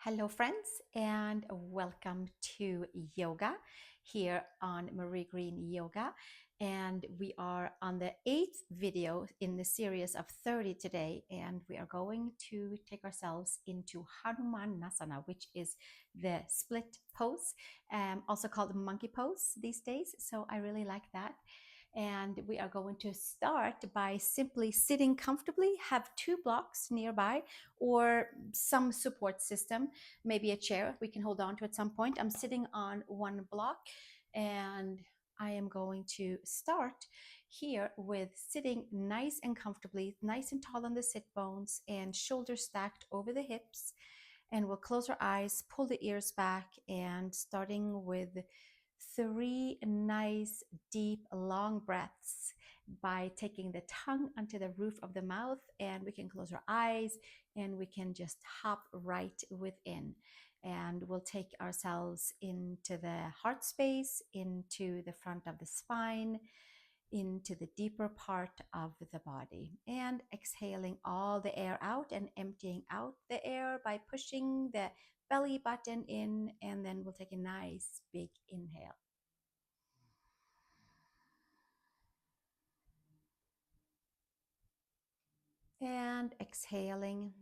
Hello, friends, and welcome to yoga here on Marie Green Yoga. And we are on the 8th video in the series of 30 today, and we are going to take ourselves into Hanumanasana, which is the split pose, also called monkey pose these days. So I really like that. And we are going to start by simply sitting comfortably, have two blocks nearby or some support system, maybe a chair we can hold on to at some point. I'm sitting on one block and I am going to start here with sitting nice and comfortably, nice and tall on the sit bones and shoulders stacked over the hips. And we'll close our eyes, pull the ears back, and starting with 3 nice, deep, long breaths by taking the tongue onto the roof of the mouth. And we can close our eyes and we can just hop right within. And we'll take ourselves into the heart space, into the front of the spine, into the deeper part of the body, and exhaling all the air out and emptying out the air by pushing the belly button in. And then we'll take a nice big inhale and exhaling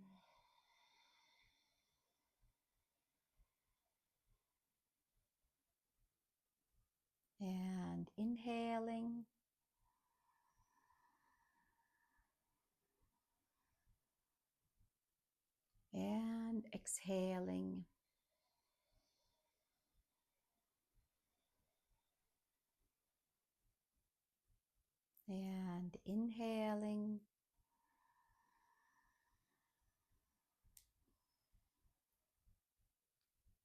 and inhaling and exhaling and inhaling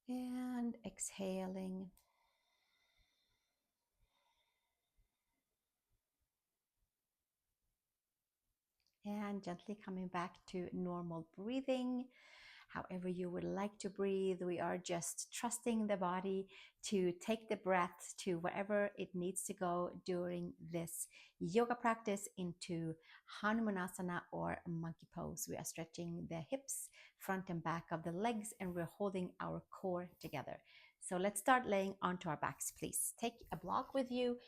and exhaling. And gently coming back to normal breathing. However you would like to breathe, we are just trusting the body to take the breath to wherever it needs to go during this yoga practice into Hanumanasana or monkey pose. We are stretching the hips, front and back of the legs, and we're holding our core together. So let's start laying onto our backs, please. Take a block with you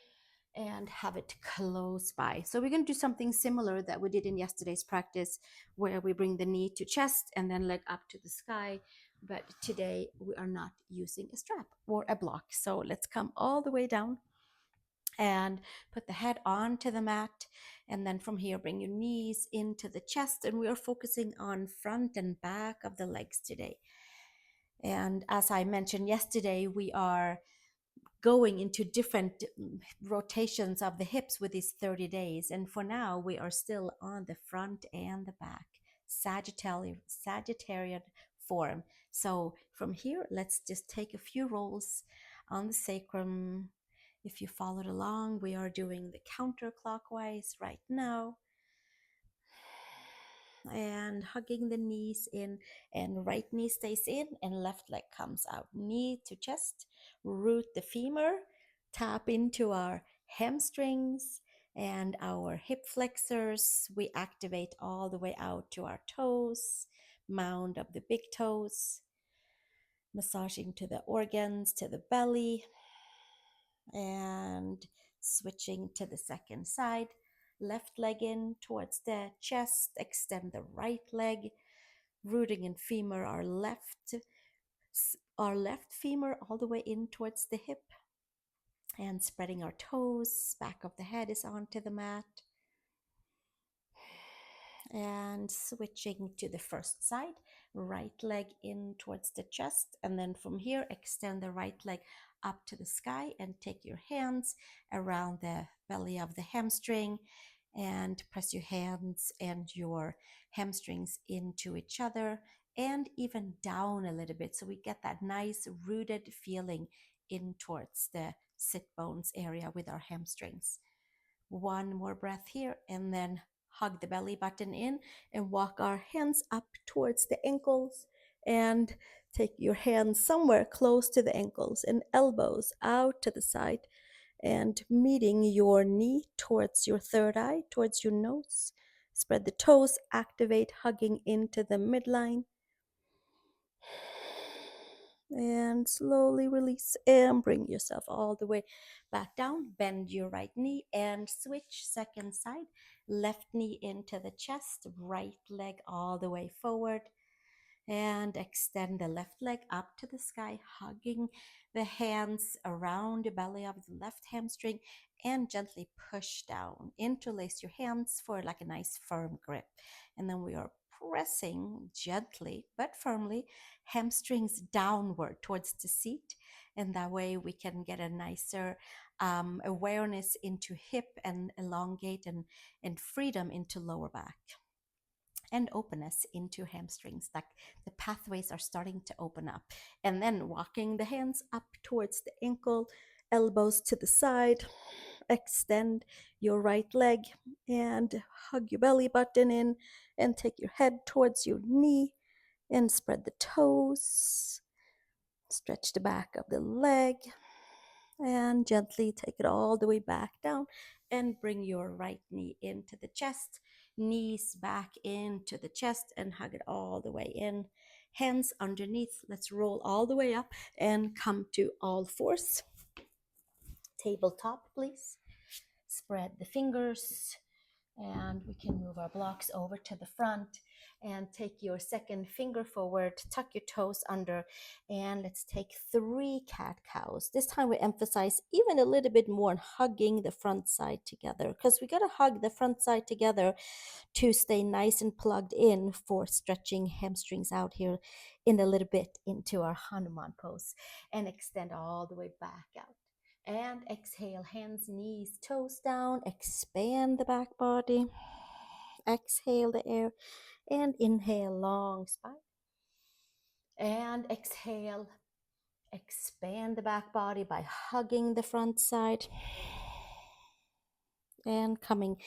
and have it close by. So we're going to do something similar that we did in yesterday's practice, where we bring the knee to chest and then leg up to the sky. But today we are not using a strap or a block. So let's come all the way down and put the head onto the mat. And then from here, bring your knees into the chest. And we are focusing on front and back of the legs today. And as I mentioned yesterday, we are going into different rotations of the hips with these 30 days. And for now, we are still on the front and the back, Sagittarian form. So from here, let's just take a few rolls on the sacrum. If you followed along, we are doing the counterclockwise right now. And hugging the knees in, and right knee stays in and left leg comes out. Knee to chest, root the femur, tap into our hamstrings and our hip flexors. We activate all the way out to our toes, mound of the big toes, massaging to the organs, to the belly, and switching to the second side. Left leg in towards the chest, extend the right leg, rooting in femur, our left femur all the way in towards the hip, and spreading our toes. Back of the head is onto the mat. And switching to the first side, right leg in towards the chest, and then from here extend the right leg up to the sky and take your hands around the belly of the hamstring and press your hands and your hamstrings into each other and even down a little bit, so we get that nice rooted feeling in towards the sit bones area with our hamstrings. One more breath here, and then hug the belly button in and walk our hands up towards the ankles, and take your hands somewhere close to the ankles and elbows out to the side, and meeting your knee towards your third eye, towards your nose. Spread the toes, activate, hugging into the midline. And slowly release and bring yourself all the way back down. Bend your right knee and switch second side. Left knee into the chest, right leg all the way forward. And extend the left leg up to the sky, hugging the hands around the belly of the left hamstring and gently push down. Interlace your hands for like a nice firm grip. And then we are pressing gently but firmly hamstrings downward towards the seat. And that way we can get a nicer awareness into hip and elongate and freedom into lower back and openness into hamstrings. Like the pathways are starting to open up. And then walking the hands up towards the ankle, elbows to the side. Extend your right leg and hug your belly button in and take your head towards your knee and spread the toes. Stretch the back of the leg and gently take it all the way back down and bring your right knee into the chest, knees back into the chest and hug it all the way in. Hands underneath. Let's roll all the way up and come to all fours. Tabletop, please. Spread the fingers and we can move our blocks over to the front and take your second finger forward, tuck your toes under, and let's take 3 cat-cows. This time we emphasize even a little bit more on hugging the front side together, because we got to hug the front side together to stay nice and plugged in for stretching hamstrings out here in a little bit into our Hanuman pose, and extend all the way back out. And exhale, hands, knees, toes down. Expand the back body. Exhale the air and inhale, long spine. And exhale, expand the back body by hugging the front side. And coming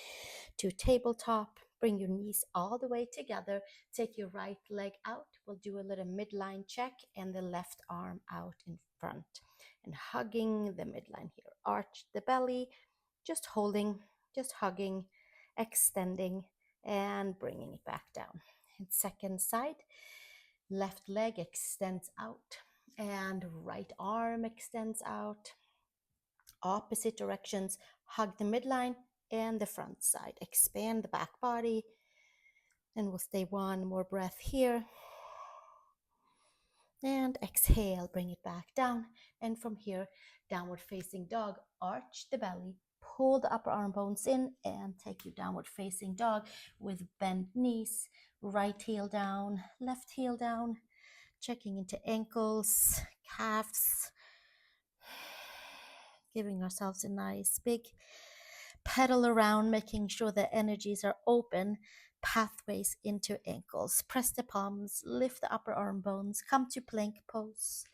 to tabletop, bring your knees all the way together. Take your right leg out. We'll do a little midline check and the left arm out in front. And hugging the midline here. Arch the belly, just holding, just hugging, extending, and bringing it back down. And second side, left leg extends out and right arm extends out. Opposite directions, hug the midline and the front side. Expand the back body. And we'll stay one more breath here. And exhale, bring it back down. And from here, downward facing dog, arch the belly, pull the upper arm bones in and take your downward facing dog with bent knees, right heel down, left heel down, checking into ankles, calves, giving ourselves a nice big pedal around, making sure the energies are open, pathways into ankles. Press the palms, lift the upper arm bones, come to plank pose.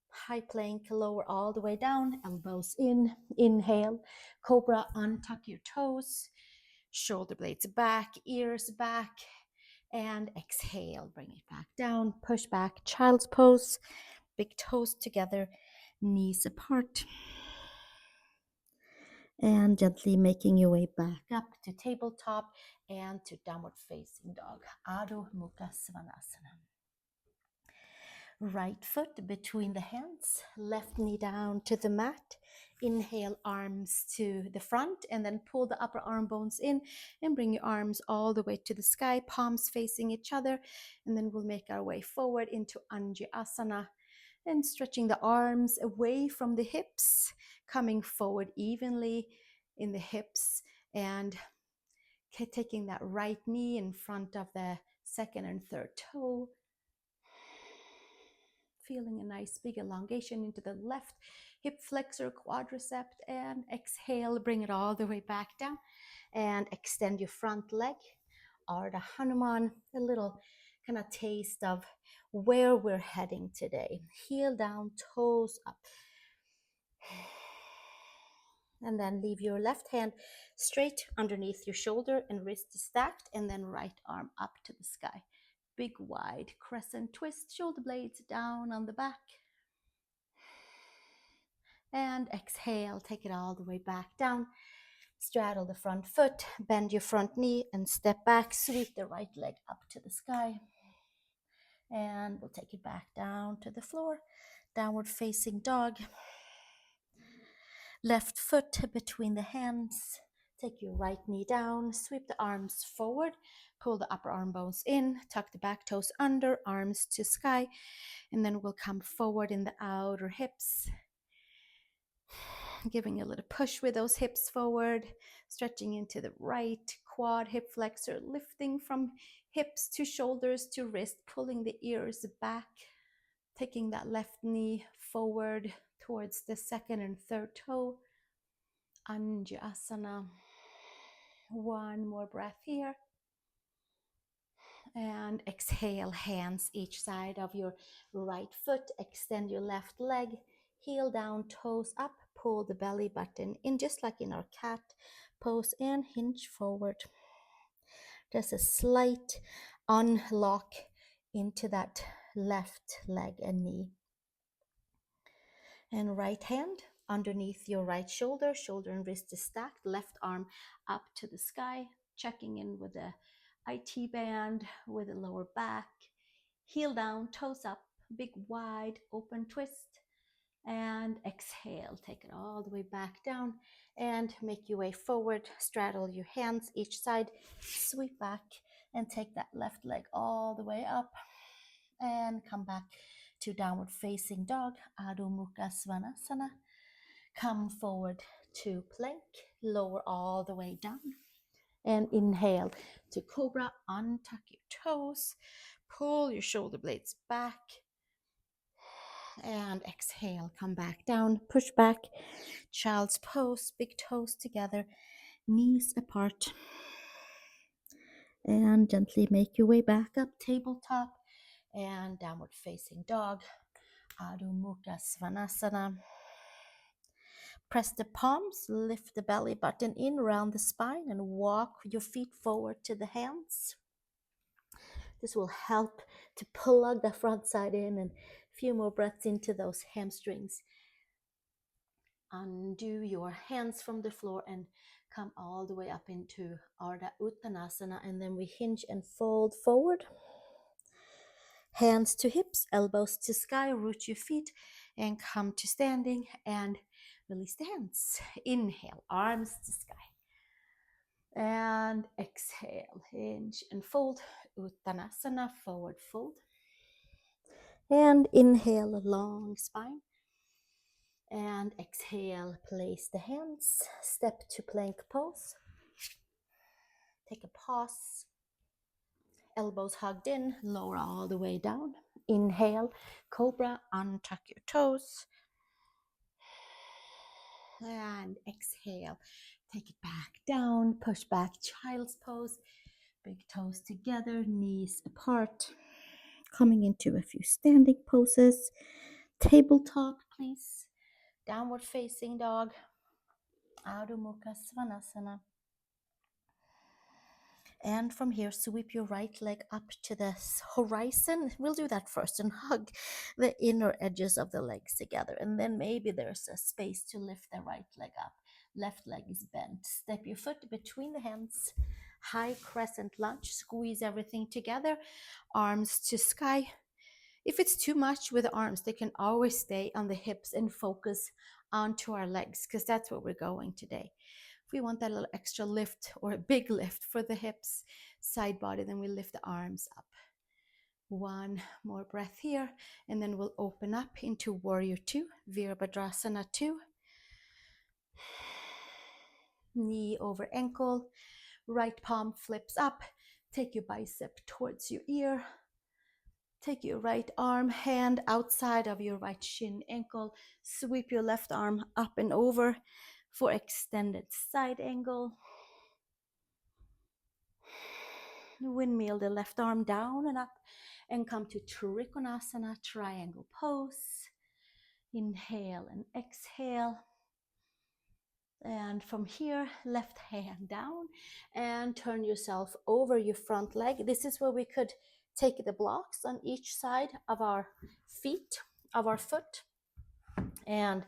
High plank, lower all the way down, elbows in, inhale, cobra, untuck your toes, shoulder blades back, ears back, and exhale, bring it back down, push back, child's pose, big toes together, knees apart, and gently making your way back up to tabletop and to downward facing dog, Adho Mukha Svanasana. Right foot between the hands, left knee down to the mat. Inhale, arms to the front, and then pull the upper arm bones in and bring your arms all the way to the sky, palms facing each other. And then we'll make our way forward into Anjaneyasana and stretching the arms away from the hips, coming forward evenly in the hips and taking that right knee in front of the second and third toe. Feeling a nice big elongation into the left hip flexor quadricep, and exhale, bring it all the way back down and extend your front leg. Ardha Hanuman, a little kind of taste of where we're heading today. Heel down, toes up. And then leave your left hand straight underneath your shoulder and wrist is stacked, and then right arm up to the sky. Big wide crescent twist, shoulder blades down on the back. And exhale, take it all the way back down. Straddle the front foot, bend your front knee and step back. Sweep the right leg up to the sky. And we'll take it back down to the floor. Downward facing dog. Left foot between the hands. Take your right knee down, sweep the arms forward, pull the upper arm bones in, tuck the back toes under, arms to sky, and then we'll come forward in the outer hips, giving a little push with those hips forward, stretching into the right quad hip flexor, lifting from hips to shoulders to wrist, pulling the ears back, taking that left knee forward towards the second and third toe. Anjaneyasana. One more breath here. And exhale, hands each side of your right foot. Extend your left leg, heel down, toes up. Pull the belly button in, just like in our cat pose, and hinge forward. Just a slight unlock into that left leg and knee. And right hand underneath your right shoulder, shoulder and wrist is stacked, left arm up to the sky, checking in with the IT band, with the lower back, heel down, toes up, big wide open twist, and exhale, take it all the way back down and make your way forward, straddle your hands each side, sweep back and take that left leg all the way up and come back to downward facing dog, Adho Mukha Svanasana. Come forward to plank, lower all the way down, and inhale to cobra. Untuck your toes, pull your shoulder blades back, and exhale, come back down, push back, child's pose, big toes together, knees apart, and gently make your way back up, tabletop and downward facing dog, Adho Mukha Svanasana. Press the palms, lift the belly button in around the spine, and walk your feet forward to the hands. This will help to plug the front side in, and a few more breaths into those hamstrings. Undo your hands from the floor and come all the way up into Ardha Uttanasana, and then we hinge and fold forward. Hands to hips, elbows to sky, root your feet and come to standing and release the hands. Inhale, arms to sky. And exhale, hinge and fold. Uttanasana, forward fold. And inhale, a long spine. And exhale, place the hands, step to plank pose. Take a pause. Elbows hugged in, lower all the way down. Inhale, cobra, untuck your toes. And exhale, take it back down, push back, child's pose. Big toes together, knees apart. Coming into a few standing poses. Tabletop, please. Downward facing dog. Adho Mukha Svanasana. And from here, sweep your right leg up to the horizon. We'll do that first and hug the inner edges of the legs together. And then maybe there's a space to lift the right leg up. Left leg is bent. Step your foot between the hands. High crescent lunge. Squeeze everything together. Arms to sky. If it's too much with the arms, they can always stay on the hips and focus onto our legs, because that's where we're going today. If we want that little extra lift or a big lift for the hips, side body, then we lift the arms up. One more breath here, and then we'll open up into Warrior 2, Virabhadrasana 2. Knee over ankle, right palm flips up, take your bicep towards your ear. Take your right arm, hand outside of your right shin, ankle. Sweep your left arm up and over for extended side angle. Windmill the left arm down and up and come to Trikonasana, triangle pose. Inhale and exhale. And from here, left hand down and turn yourself over your front leg. This is where we could take the blocks on each side of our feet, of our foot, and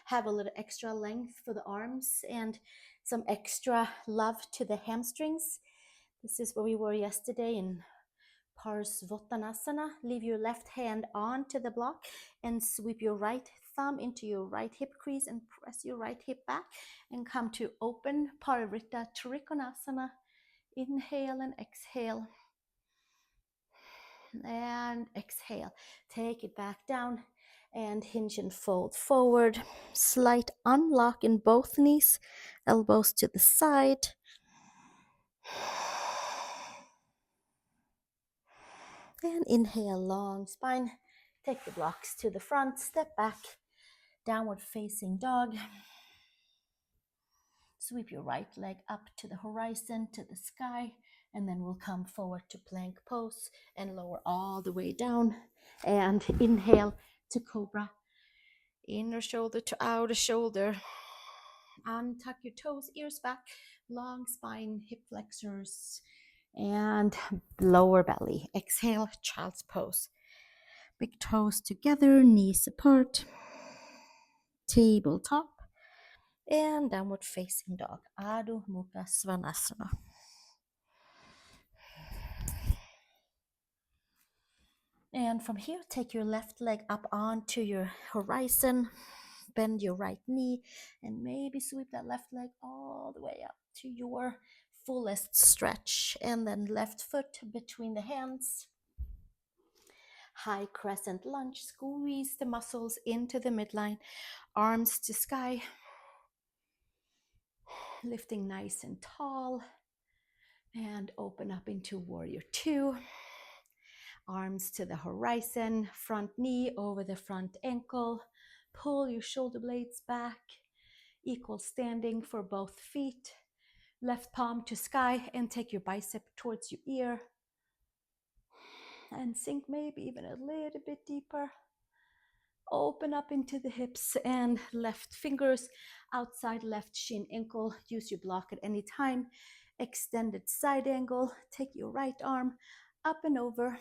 have a little extra length for the arms and some extra love to the hamstrings. This is where we were yesterday in Pachimottanansa. Leave your left hand onto the block and sweep your right thumb into your right hip crease and press your right hip back and come to open Parivrtta Trikonasana. Inhale and exhale. And exhale. Take it back down and hinge and fold forward. Slight unlock in both knees, elbows to the side. And inhale, long spine. Take the blocks to the front, step back, downward facing dog. Sweep your right leg up to the horizon, to the sky, and then we'll come forward to plank pose and lower all the way down. And inhale to cobra. Inner shoulder to outer shoulder. Untuck your toes, ears back, long spine, hip flexors, and lower belly. Exhale, child's pose. Big toes together, knees apart. Tabletop. And downward facing dog. Adho Mukha Svanasana. And from here, take your left leg up onto your horizon. Bend your right knee and maybe sweep that left leg all the way up to your fullest stretch. And then left foot between the hands. High crescent lunge. Squeeze the muscles into the midline. Arms to sky. Lifting nice and tall. And open up into warrior two. Arms to the horizon, front knee over the front ankle. Pull your shoulder blades back. Equal standing for both feet. Left palm to sky and take your bicep towards your ear. And sink maybe even a little bit deeper. Open up into the hips and left fingers outside left shin ankle. Use your block at any time. Extended side angle. Take your right arm up and over.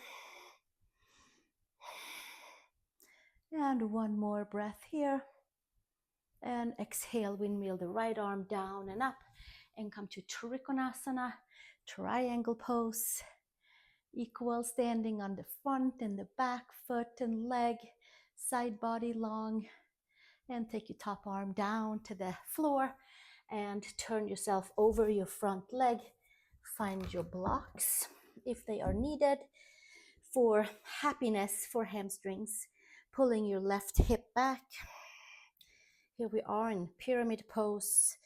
And one more breath here. And exhale, windmill the right arm down and up. And come to Trikonasana, triangle pose. Equal standing on the front and the back, foot and leg. Side body long. And take your top arm down to the floor. And turn yourself over your front leg. Find your blocks if they are needed. For happiness, for hamstrings. Pulling your left hip back. Here we are in pyramid pose.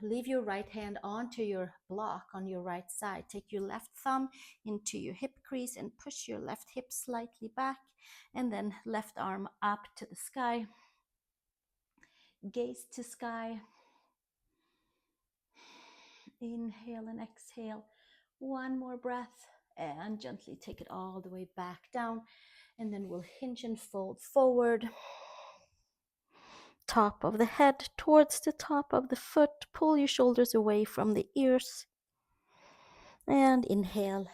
Leave your right hand onto your block on your right side. Take your left thumb into your hip crease and push your left hip slightly back. And then left arm up to the sky. Gaze to sky. Inhale and exhale. One more breath and gently take it all the way back down. And then we'll hinge and fold forward. Top of the head towards the top of the foot. Pull your shoulders away from the ears. And inhale.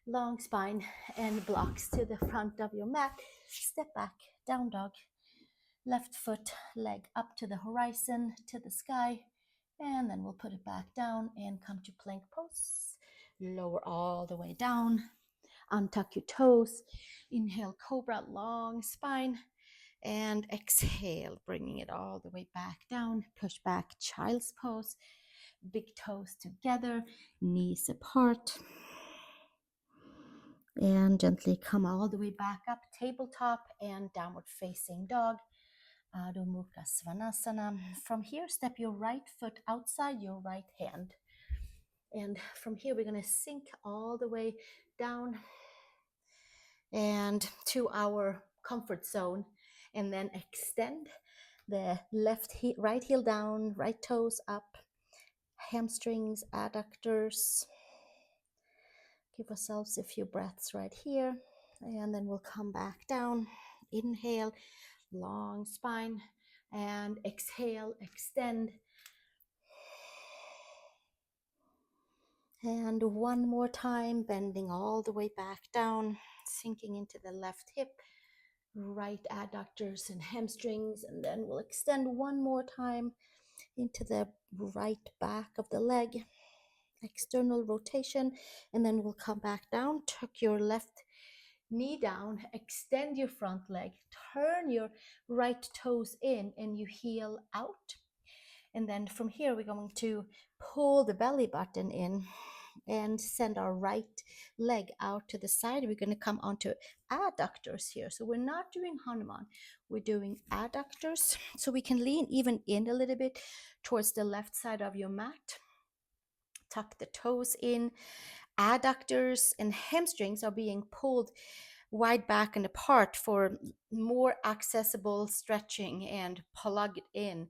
Long spine and blocks to the front of your mat. Step back, down dog. Left foot, leg up to the horizon, to the sky. And then we'll put it back down and come to plank pose. Lower all the way down. Untuck your toes. Inhale, cobra, long spine. And exhale, bringing it all the way back down. Push back, child's pose. Big toes together, knees apart. And gently come all the way back up, tabletop and downward facing dog. Adho Mukha Svanasana. From here, step your right foot outside your right hand. And from here, we're going to sink all the way down and to our comfort zone. And then extend the right heel down, right toes up, hamstrings, adductors. Give ourselves a few breaths right here. And then we'll come back down. Inhale, long spine. And exhale, extend. And one more time, bending all the way back down, sinking into the left hip, right adductors and hamstrings. And then we'll extend one more time into the right back of the leg. external rotation, and then we'll come back down. Tuck your left knee down, extend your front leg, turn your right toes in, and you heel out. And then from here, we're going to pull the belly button in and send our right leg out to the side. We're going to come onto adductors here. So we're not doing Hanuman, we're doing adductors. So we can lean even in a little bit towards the left side of your mat. Tuck the toes in. Adductors and hamstrings are being pulled wide back and apart for more accessible stretching, and plug it in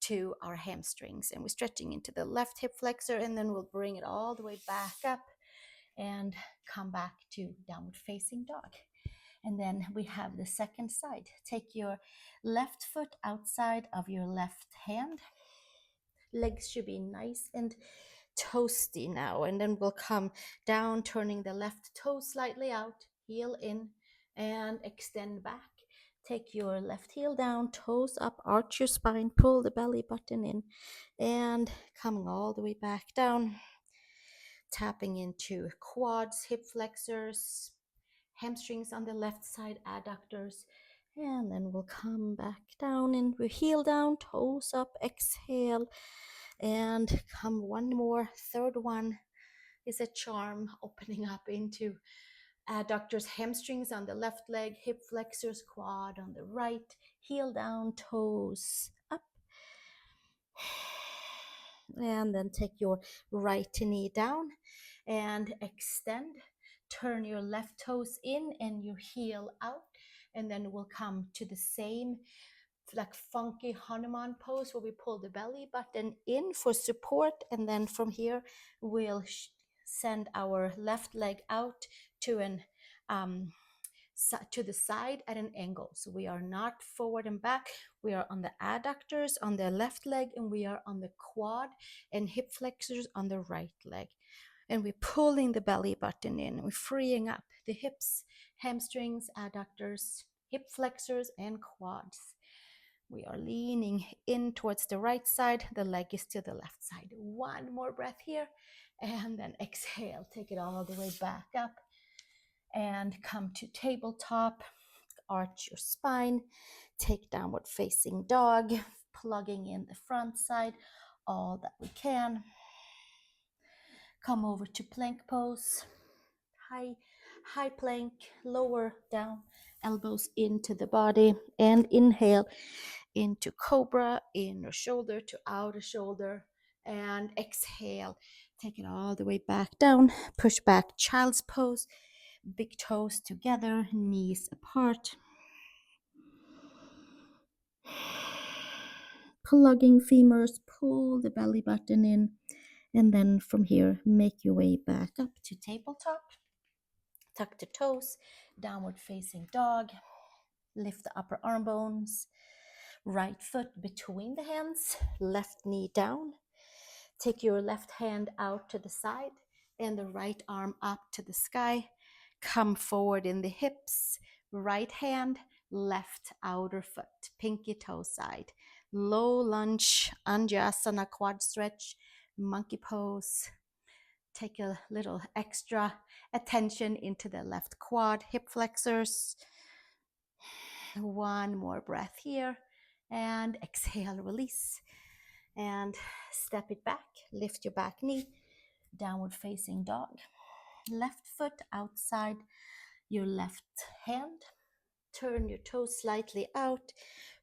to our hamstrings. And we're stretching into the left hip flexor, and then we'll bring it all the way back up and come back to downward facing dog. And then we have the second side. Take your left foot outside of your left hand. Legs should be nice and toasty now. And then we'll come down, turning the left toe slightly out, heel in, and extend back. Take your left heel down, toes up, arch your spine, pull the belly button in, and coming all the way back down. Tapping into quads, hip flexors, hamstrings on the left side, adductors. And then we'll come back down and we heel down, toes up, exhale, and come one more. Third one is a charm, opening up into adductors, hamstrings on the left leg, hip flexors, quad on the right, heel down, toes up. And then take your right knee down and extend. Turn your left toes in and your heel out. And then we'll come to the same like funky Hanuman pose where we pull the belly button in for support. And then from here, we'll send our left leg out to an to the side at an angle. So we are not forward and back. We are on the adductors on the left leg, and we are on the quad and hip flexors on the right leg. And we're pulling the belly button in. We're freeing up the hips, hamstrings, adductors, hip flexors, and quads. We are leaning in towards the right side. The leg is to the left side. One more breath here. And then exhale. Take it all the way back up. And come to tabletop. Arch your spine. Take downward facing dog. Plugging in the front side all that we can. Come over to plank pose. High plank, lower down, elbows into the body, and inhale into cobra, inner shoulder to outer shoulder, and exhale. Take it all the way back down. Push back, child's pose. Big toes together, knees apart. Plugging femurs, pull the belly button in. And then from here, make your way back up to tabletop. Tuck the toes, downward facing dog. Lift the upper arm bones. Right foot between the hands, left knee down. Take your left hand out to the side and the right arm up to the sky. Come forward in the hips. Right hand, left outer foot, pinky toe side. Low lunge, Anjaneyasana quad stretch, monkey pose. Take a little extra attention into the left quad, hip flexors. One more breath here. And exhale, release. And step it back. Lift your back knee. Downward facing dog. Left foot outside your left hand. Turn your toes slightly out.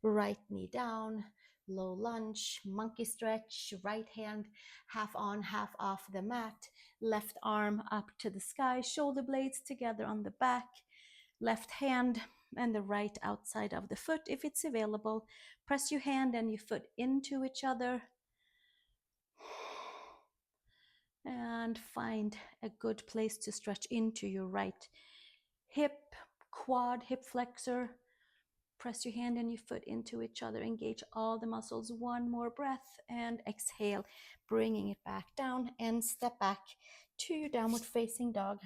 Right knee down. Low lunge, monkey stretch. Right hand half on, half off the mat. Left arm up to the sky. Shoulder blades together on the back. Left hand and the right outside of the foot if it's available. Press your hand and your foot into each other. And find a good place to stretch into your right hip, quad, hip flexor. Press your hand and your foot into each other. Engage all the muscles. One more breath and exhale, bringing it back down and step back to your downward facing dog.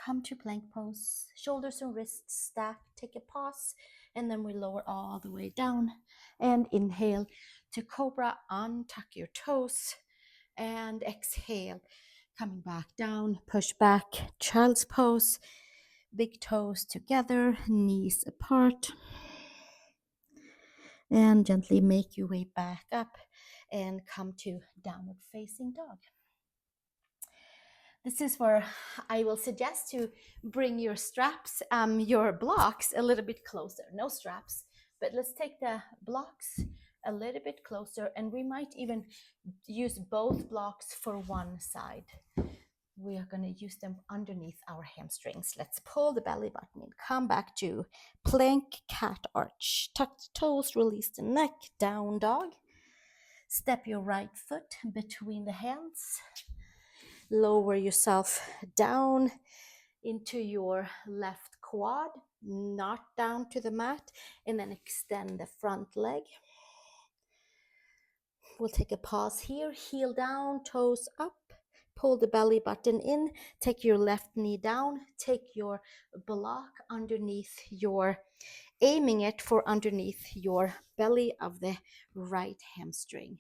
Come to plank pose. Shoulders and wrists stacked. Take a pause. And then we lower all the way down and inhale to cobra. Untuck your toes and exhale, coming back down, push back, child's pose, big toes together, knees apart, and gently make your way back up and come to downward facing dog. This is where I will suggest to bring your straps, your blocks a little bit closer. No straps, but let's take the blocks a little bit closer, and we might even use both blocks for one side. We are going to use them underneath our hamstrings. Let's pull the belly button in. Come back to plank cat arch. Tuck the toes, release the neck, down dog. Step your right foot between the hands. Lower yourself down into your left quad, not down to the mat, and then extend the front leg. We'll take a pause here, heel down, toes up, pull the belly button in, take your left knee down, take your block underneath your, aiming it for underneath your belly of the right hamstring,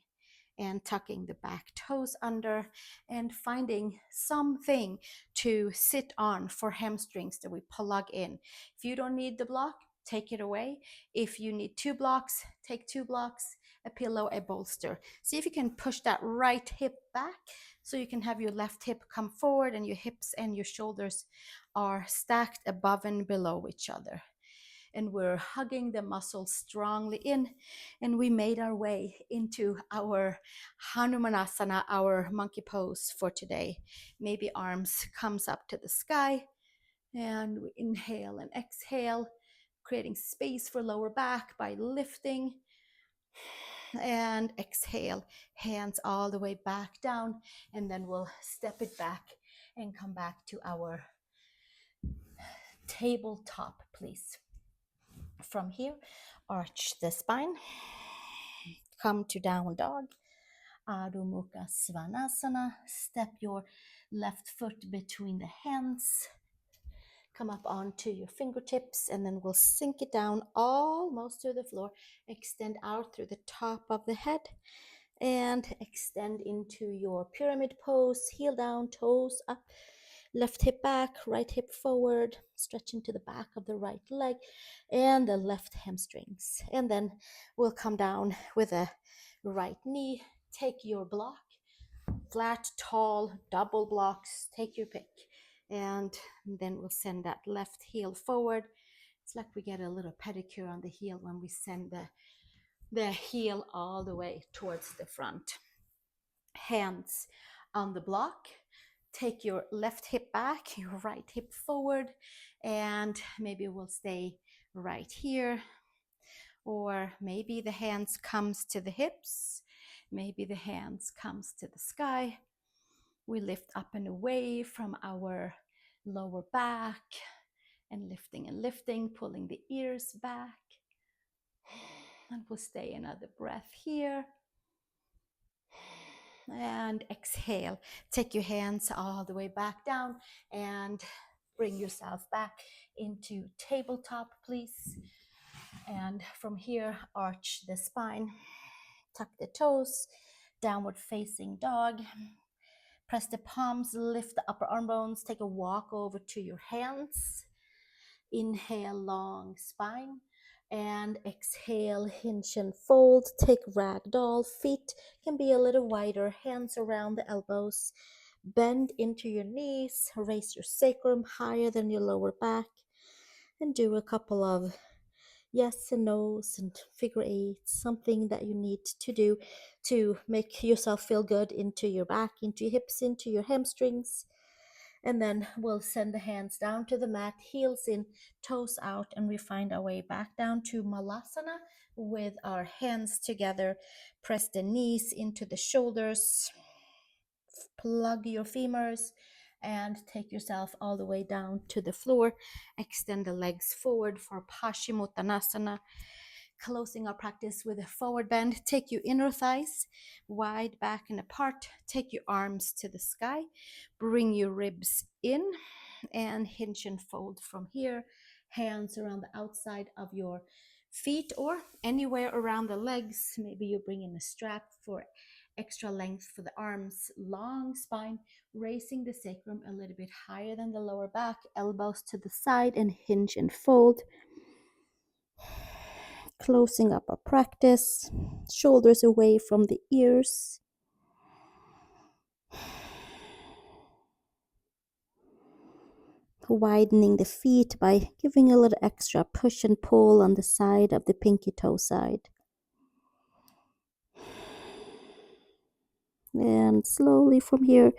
and tucking the back toes under and finding something to sit on for hamstrings that we plug in. If you don't need the block, take it away. If you need 2 blocks, take 2 blocks, a pillow, a bolster. See if you can push that right hip back so you can have your left hip come forward and your hips and your shoulders are stacked above and below each other. And we're hugging the muscles strongly in, and we made our way into our Hanumanasana, our monkey pose for today. Maybe arms comes up to the sky, and we inhale and exhale, creating space for lower back by lifting, and exhale, hands all the way back down, and then we'll step it back and come back to our tabletop, please. From here, arch the spine, come to down dog, Adho Mukha Svanasana. Step your left foot between the hands, come up onto your fingertips, and then we'll sink it down almost to the floor. Extend out through the top of the head and extend into your pyramid pose, heel down, toes up. Left hip back, right hip forward, stretch into the back of the right leg and the left hamstrings. And then we'll come down with a right knee. Take your block, flat, tall, double blocks, take your pick. And then we'll send that left heel forward. It's like we get a little pedicure on the heel when we send the heel all the way towards the front. Hands on the block. Take your left hip back, your right hip forward, and maybe we'll stay right here. Or maybe the hands comes to the hips, maybe the hands comes to the sky. We lift up and away from our lower back, and lifting, pulling the ears back. And we'll stay another breath here. And exhale. Take your hands all the way back down and bring yourself back into tabletop, please. And from here, arch the spine, tuck the toes, downward facing dog. Press the palms, lift the upper arm bones, take a walk over to your hands. Inhale, long spine. And exhale, hinge and fold. Take ragdoll. Feet can be a little wider, hands around the elbows. Bend into your knees, raise your sacrum higher than your lower back, and do a couple of yes and no's and figure eights, something that you need to do to make yourself feel good into your back, into your hips, into your hamstrings. And then we'll send the hands down to the mat, heels in, toes out, and we find our way back down to Malasana with our hands together. Press the knees into the shoulders, plug your femurs, and take yourself all the way down to the floor. Extend the legs forward for Pachimottanansa. Closing our practice with a forward bend. Take your inner thighs wide back and apart. Take your arms to the sky. Bring your ribs in and hinge and fold from here. Hands around the outside of your feet or anywhere around the legs. Maybe you bring in a strap for extra length for the arms. Long spine, raising the sacrum a little bit higher than the lower back. Elbows to the side and hinge and fold. Closing up our practice. Shoulders away from the ears. Widening the feet by giving a little extra push and pull on the side of the pinky toe side. And slowly from here,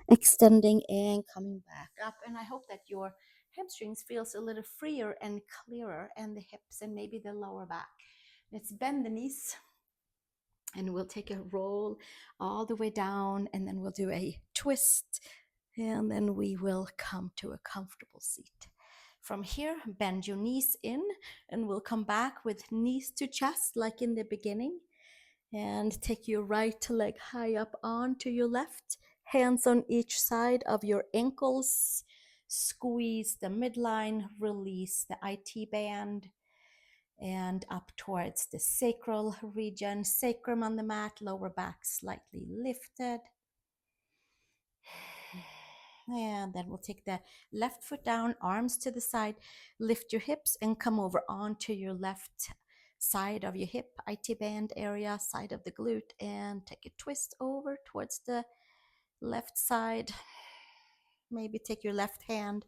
extending and coming back up. And I hope that your hamstrings feels a little freer and clearer, and the hips and maybe the lower back. Let's bend the knees, and we'll take a roll all the way down, and then we'll do a twist, and then we will come to a comfortable seat. From here, bend your knees in, and we'll come back with knees to chest like in the beginning. And take your right leg high up onto your left. Hands on each side of your ankles. Squeeze the midline, release the IT band, and up towards the sacral region. Sacrum on the mat, lower back slightly lifted. And then we'll take the left foot down, arms to the side, lift your hips and come over onto your left side of your hip, IT band area, side of the glute, and take a twist over towards the left side. Maybe take your left hand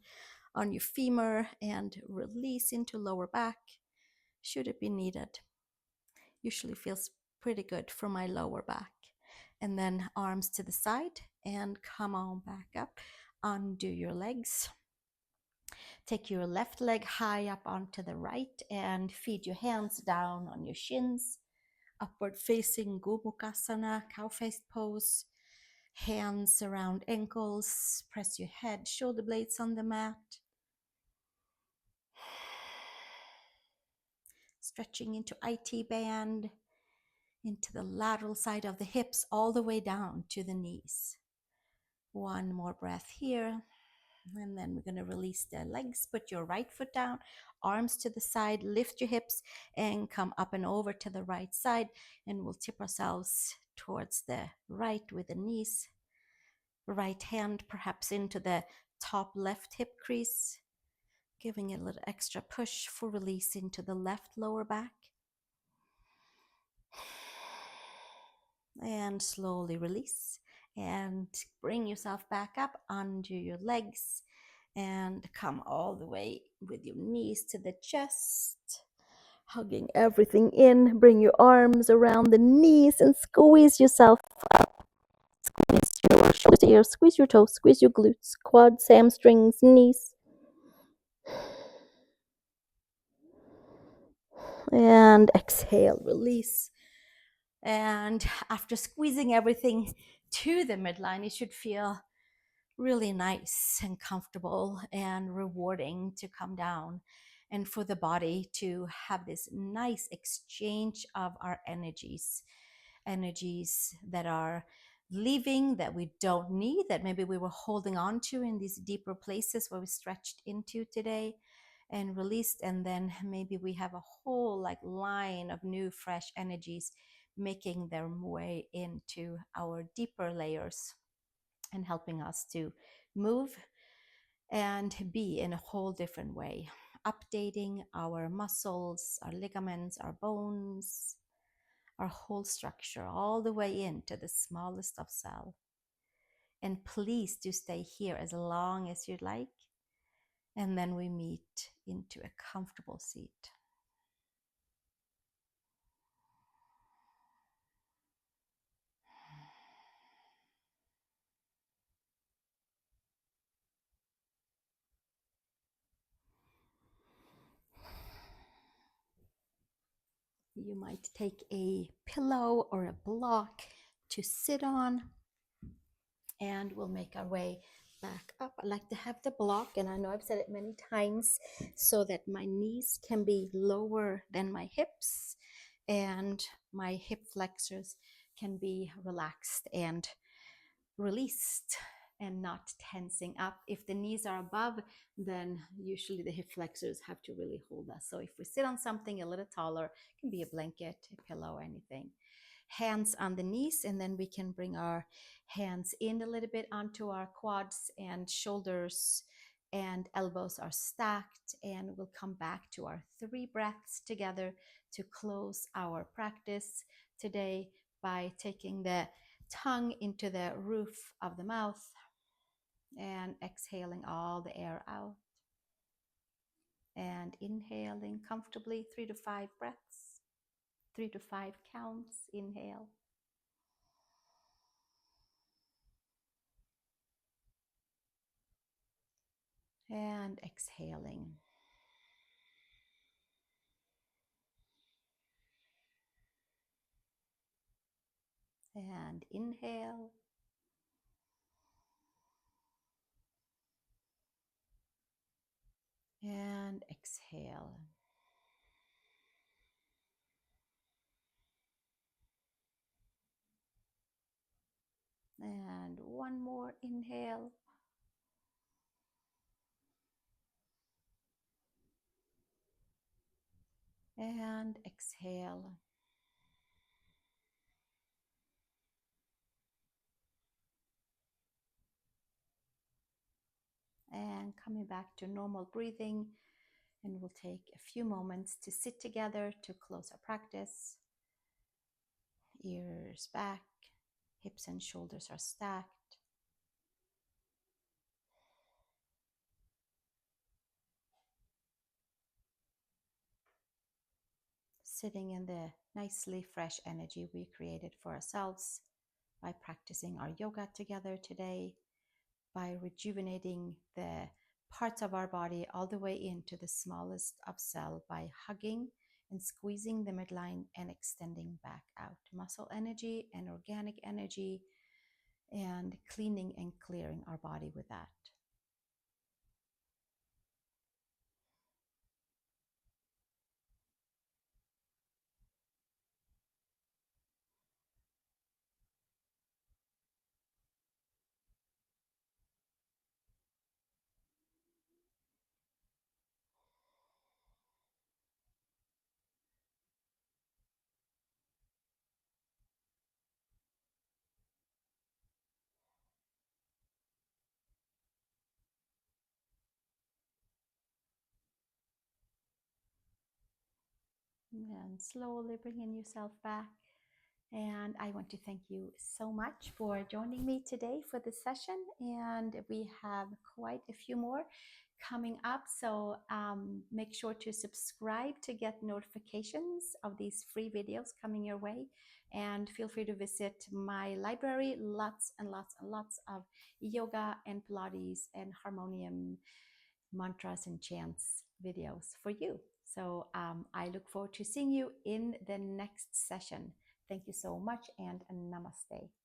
on your femur and release into lower back, should it be needed. Usually feels pretty good for my lower back. And then arms to the side and come on back up. Undo your legs. Take your left leg high up onto the right and feed your hands down on your shins. Upward facing Gomukhasana, cow-faced pose. Hands around ankles. Press your head, shoulder blades on the mat. Stretching into IT band, into the lateral side of the hips, all the way down to the knees. One more breath here. And then we're going to release the legs. Put your right foot down, arms to the side, lift your hips, and come up and over to the right side. And we'll tip ourselves towards the right with the knees. Right hand perhaps into the top left hip crease, giving it a little extra push for release into the left lower back. And slowly release and bring yourself back up, undo your legs and come all the way with your knees to the chest, hugging everything in. Bring your arms around the knees and squeeze yourself up. Squeeze your shoulders to ears, squeeze your toes, squeeze your glutes, quads, hamstrings, knees. And exhale, release. And after squeezing everything to the midline, it should feel really nice and comfortable and rewarding to come down, and for the body to have this nice exchange of our energies that are leaving, that we don't need, that maybe we were holding on to in these deeper places where we stretched into today and released. And then maybe we have a whole like line of new fresh energies making their way into our deeper layers and helping us to move and be in a whole different way, updating our muscles, our ligaments, our bones, our whole structure, all the way into the smallest of cell. And please do stay here as long as you'd like. And then we meet into a comfortable seat. You might take a pillow or a block to sit on, and we'll make our way back up. I like to have the block, and I know I've said it many times, so that my knees can be lower than my hips and my hip flexors can be relaxed and released. and not tensing up. If the knees are above, then usually the hip flexors have to really hold us. So if we sit on something a little taller, it can be a blanket, a pillow, anything. Hands on the knees, and then we can bring our hands in a little bit onto our quads, and shoulders and elbows are stacked, and we'll come back to our 3 breaths together to close our practice today by taking the tongue into the roof of the mouth and exhaling all the air out, and inhaling comfortably 3 to 5 breaths, 3 to 5 counts. Inhale and exhaling. And inhale and exhale. And one more inhale. And exhale. And coming back to normal breathing, and we'll take a few moments to sit together to close our practice. Ears back, hips and shoulders are stacked. Sitting in the nicely fresh energy we created for ourselves by practicing our yoga together today, by rejuvenating the parts of our body all the way into the smallest of cell, by hugging and squeezing the midline and extending back out. Muscle energy and organic energy, and cleaning and clearing our body with that. And slowly bringing yourself back. And I want to thank you so much for joining me today for this session. And we have quite a few more coming up. So make sure to subscribe to get notifications of these free videos coming your way. And feel free to visit my library. Lots and lots and lots of yoga and Pilates and harmonium, mantras and chants videos for you. So I look forward to seeing you in the next session. Thank you so much, and namaste.